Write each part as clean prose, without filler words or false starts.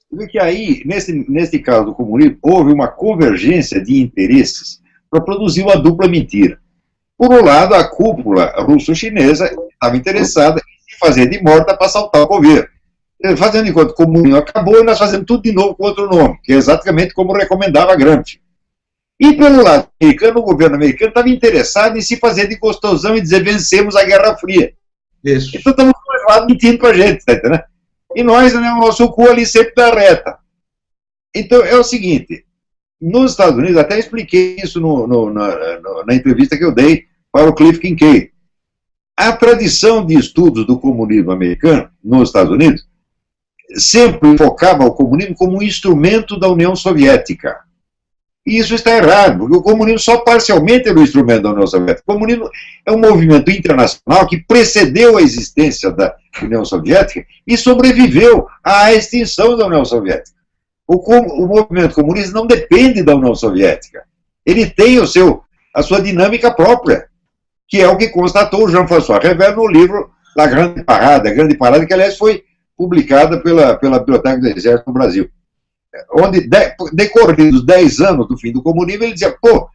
Porque aí, nesse caso do comunismo, houve uma convergência de interesses para produzir uma dupla mentira. Por um lado, a cúpula russo-chinesa estava interessada em se fazer de morta para saltar o governo. Fazendo de conta que o comunismo acabou e nós fazemos tudo de novo com outro nome, que é exatamente como recomendava Gramsci. E pelo lado americano, o governo americano estava interessado em se fazer de gostosão e dizer vencemos a Guerra Fria. Isso. Então estamos do outro lado mentindo para a gente, tá entendendo? E nós, né, o nosso cu ali sempre da reta. Então é o seguinte, nos Estados Unidos, até expliquei isso na entrevista que eu dei para o Cliff Kincaid. A tradição de estudos do comunismo americano, nos Estados Unidos, sempre focava o comunismo como um instrumento da União Soviética. E isso está errado, porque o comunismo só parcialmente era o instrumento da União Soviética. O comunismo é um movimento internacional que precedeu a existência da União Soviética e sobreviveu à extinção da União Soviética. O movimento comunista não depende da União Soviética. Ele tem a sua dinâmica própria, que é o que constatou o Jean-François Revel no livro La Grande Parada, que, aliás, foi publicada pela Biblioteca do Exército no Brasil. Onde, decorridos 10 anos do fim do comunismo, ele dizia, pô,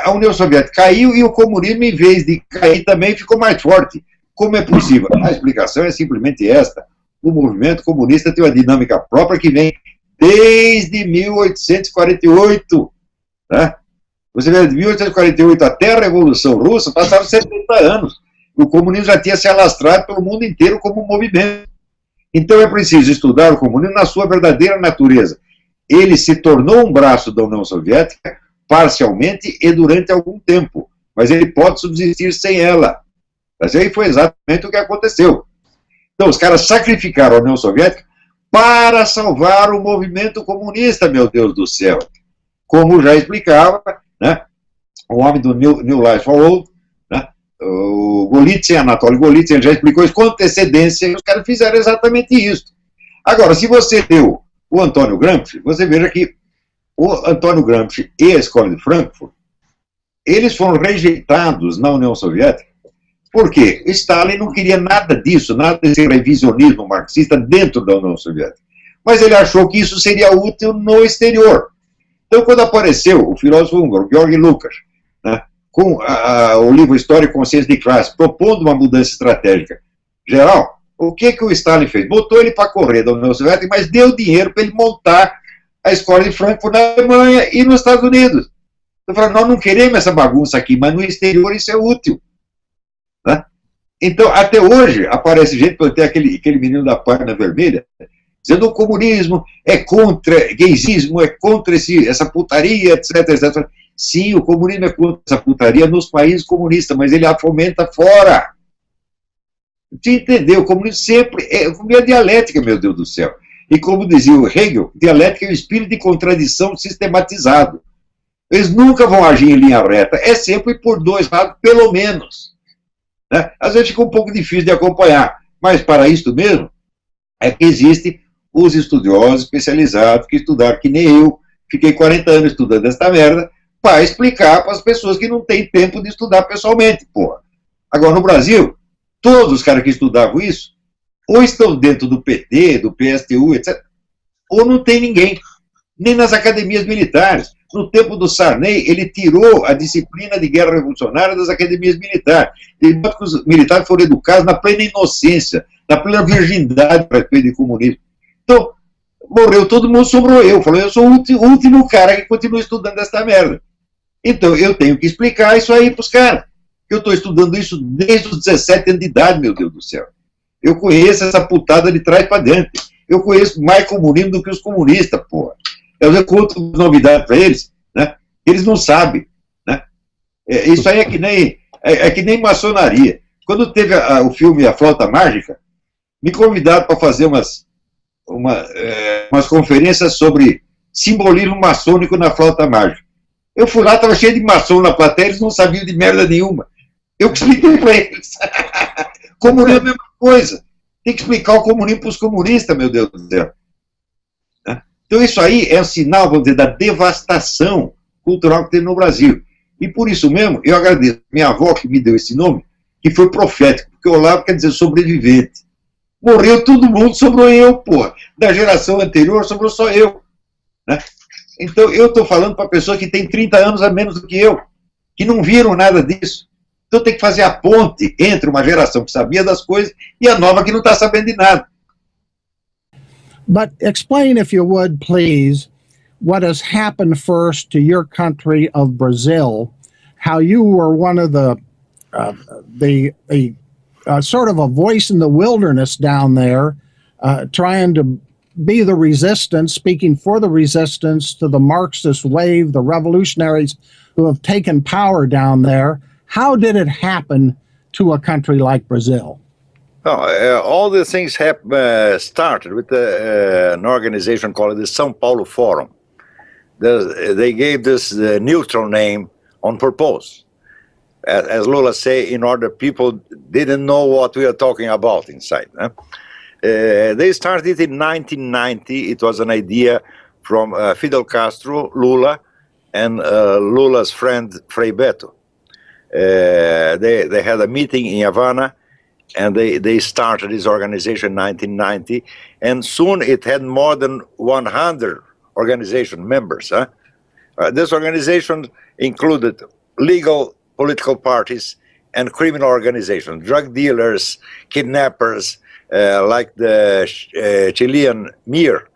a União Soviética caiu e o comunismo, em vez de cair, também ficou mais forte. Como é possível? A explicação é simplesmente esta. O movimento comunista tem uma dinâmica própria que vem desde 1848. Né? Você vê, de 1848 até a Revolução Russa, passaram 70 anos. O comunismo já tinha se alastrado pelo mundo inteiro como um movimento. Então é preciso estudar o comunismo na sua verdadeira natureza. Ele se tornou um braço da União Soviética parcialmente e durante algum tempo, mas ele pode subsistir sem ela. Mas aí foi exatamente o que aconteceu. Então os caras sacrificaram a União Soviética para salvar o movimento comunista, meu Deus do céu. Como já explicava, né, o homem do New Life for All, né, o Golitsyn, Anatoly Golitsyn, ele já explicou isso com antecedência, e os caras fizeram exatamente isso. Agora, se você leu o Antônio Gramsci, você veja que o Antônio Gramsci e a Escola de Frankfurt, eles foram rejeitados na União Soviética, porque Stalin não queria nada disso, nada desse revisionismo marxista dentro da União Soviética. Mas ele achou que isso seria útil no exterior. Então, quando apareceu o filósofo húngaro, Georg Lukács, né, com o livro História e Consciência de Classe, propondo uma mudança estratégica geral, o que o Stalin fez? Botou ele para correr da União Soviética, mas deu dinheiro para ele montar a Escola de Frankfurt na Alemanha e nos Estados Unidos. Então, falando, nós não queremos essa bagunça aqui, mas no exterior isso é útil. Né? Então, até hoje, aparece gente, tem aquele menino da página vermelha, dizendo que o comunismo é contra gaysismo, é contra essa putaria, etc, etc. Sim, o comunismo é contra essa putaria nos países comunistas, mas ele a fomenta fora. Você entendeu? O comunismo sempre é dialética, meu Deus do céu. E como dizia o Hegel, dialética é o espírito de contradição sistematizado. Eles nunca vão agir em linha reta, é sempre por dois lados, pelo menos. Né? Às vezes fica um pouco difícil de acompanhar, mas para isso mesmo é que existem os estudiosos especializados que estudaram, que nem eu, fiquei 40 anos estudando essa merda, para explicar para as pessoas que não têm tempo de estudar pessoalmente, porra. Agora, no Brasil, todos os caras que estudavam isso, ou estão dentro do PT, do PSTU, etc., ou não tem ninguém, nem nas academias militares. No tempo do Sarney, ele tirou a disciplina de guerra revolucionária das academias militares. Ele que os militares foram educados na plena inocência, na plena virgindade para respeito de comunismo. Então, morreu todo mundo, sobrou eu. Falou, eu sou o último cara que continua estudando essa merda. Então, eu tenho que explicar isso aí para os caras. Eu estou estudando isso desde os 17 anos de idade, meu Deus do céu. Eu conheço essa putada de trás para dentro. Eu conheço mais comunismo do que os comunistas, porra. Eu conto novidades para eles, né? Eles não sabem. Né? Isso aí é que nem maçonaria. Quando teve o filme A Flauta Mágica, me convidaram para fazer umas conferências sobre simbolismo maçônico na flauta mágica. Eu fui lá, estava cheio de maçom na plateia, eles não sabiam de merda nenhuma. Eu expliquei para eles. Comunismo é a mesma coisa. Tem que explicar o comunismo para os comunistas, meu Deus do céu. Então isso aí é um sinal, vamos dizer, da devastação cultural que tem no Brasil. E por isso mesmo, eu agradeço minha avó que me deu esse nome, que foi profético, porque Olavo quer dizer sobrevivente. Morreu todo mundo, sobrou eu, pô. Da geração anterior, sobrou só eu. Né? Então, eu estou falando para pessoas que têm 30 anos a menos do que eu, que não viram nada disso. Então, tem que fazer a ponte entre uma geração que sabia das coisas e a nova que não está sabendo de nada. But explain, if you would, please, what has happened first to your country of Brazil, how you were one of the sort of a voice in the wilderness down there, trying to be the resistance, speaking for the resistance to the Marxist wave, the revolutionaries who have taken power down there. How did it happen to a country like Brazil? Oh, all these things started with an organization called the São Paulo Forum. They gave this neutral name on purpose. As Lula say, in order people didn't know what we are talking about inside. They started in 1990. It was an idea from Fidel Castro, Lula, and Lula's friend Frei Beto. They had a meeting in Havana, and they started this organization in 1990, and soon it had more than 100 organization members. This organization included legal political parties and criminal organizations, drug dealers, kidnappers, like the Chilean MIR,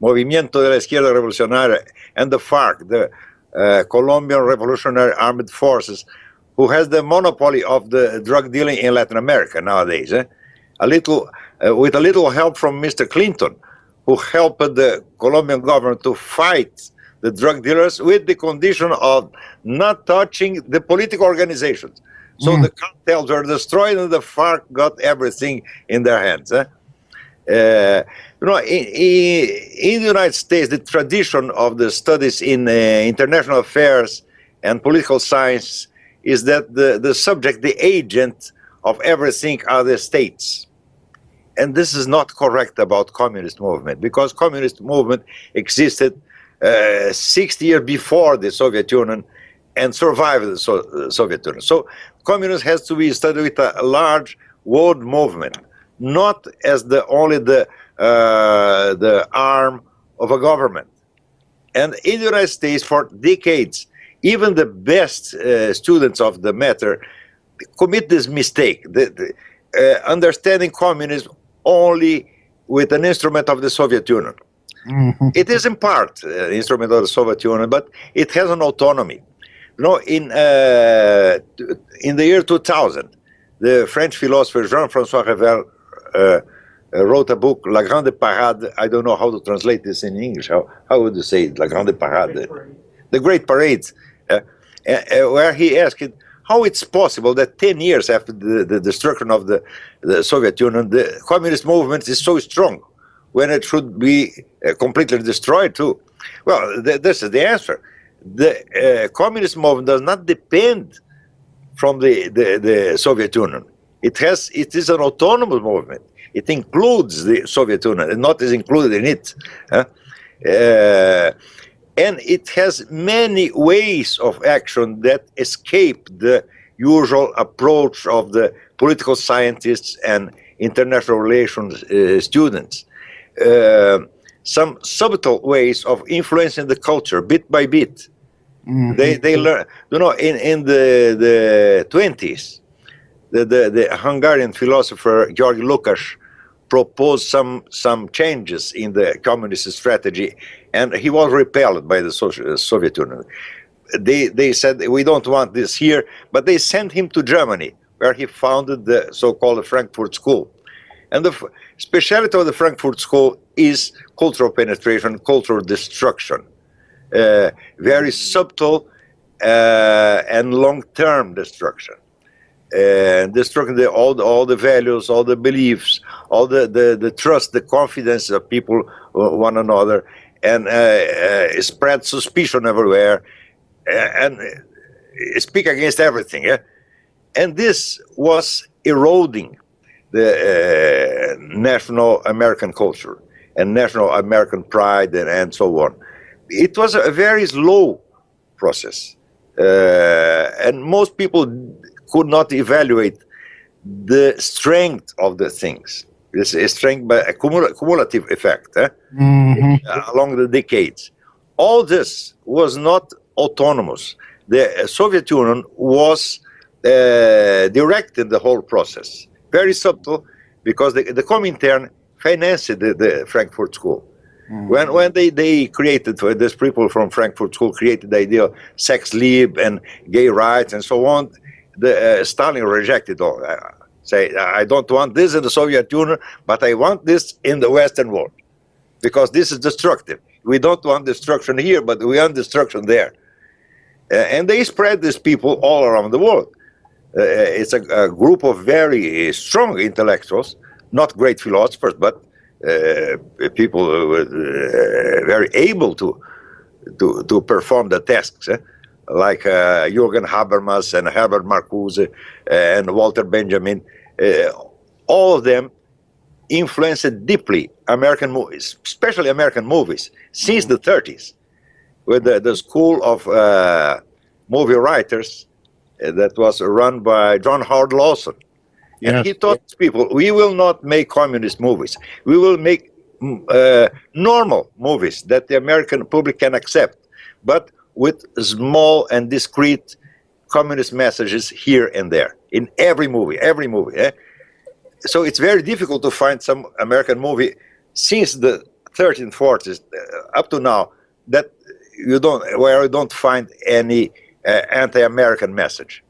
Movimiento de la Izquierda Revolucionaria, and the FARC, the Colombian Revolutionary Armed Forces, who has the monopoly of the drug dealing in Latin America nowadays. With a little help from Mr. Clinton, who helped the Colombian government to fight the drug dealers with the condition of not touching the political organizations. So the cartels were destroyed and the FARC got everything in their hands. In the United States, the tradition of the studies in international affairs and political science is that the subject, the agent of everything are the states. And this is not correct about communist movement, because communist movement existed 60 years before the Soviet Union and survived the Soviet Union. So communism has to be studied with a large world movement, not as only the arm of a government. And in the United States, for decades, even the best students of the matter commit this mistake, understanding communism only with an instrument of the Soviet Union. It is in part an instrument of the Soviet Union, but it has an autonomy. In the year 2000, the French philosopher Jean-François Revel wrote a book, La Grande Parade. I don't know how to translate this in English. How would you say it? La Grande Parade? The Great Parades, where he asked how it's possible that 10 years after the destruction of the Soviet Union, the communist movement is so strong, when it should be completely destroyed too. Well, this is the answer. The communist movement does not depend from the Soviet Union. It is an autonomous movement. It includes the Soviet Union, and not is included in it. And it has many ways of action that escape the usual approach of the political scientists and international relations students. Some subtle ways of influencing the culture bit by bit. They learn, in the 20s, the Hungarian philosopher George Lukács proposed some changes in the communist strategy, and he was repelled by the Soviet Union. They said, we don't want this here, but they sent him to Germany, where he founded the so-called Frankfurt School. And the speciality of the Frankfurt School is cultural penetration, cultural destruction. Very subtle and long-term destruction. Destructing all the values, all the beliefs, all the trust, the confidence of people one another, and spread suspicion everywhere, and speak against everything. And this was eroding the national American culture and national American pride and so on. It was a very slow process, and most people could not evaluate the strength of the things. This is strength by a cumulative effect along the decades. All this was not autonomous. The Soviet Union was directing the whole process. Very subtle, because the Comintern financed the Frankfurt School. When they created, these people from Frankfurt School created the idea of sex liebe and gay rights and so on, Stalin rejected all. Say, I don't want this in the Soviet Union, but I want this in the Western world, because this is destructive. We don't want destruction here, but we want destruction there. And they spread these people all around the world. It's a group of very strong intellectuals, not great philosophers, but people very able to perform the tasks, like Jürgen Habermas and Herbert Marcuse and Walter Benjamin. All of them influenced deeply American movies, especially American movies, since the 30s, with the school of movie writers that was run by John Howard Lawson. And Yes. he taught people, we will not make communist movies. We will make normal movies that the American public can accept, but with small and discreet communist messages here and there, in every movie. So it's very difficult to find some American movie since the 13th, 40s up to now that where you don't find any anti-American message.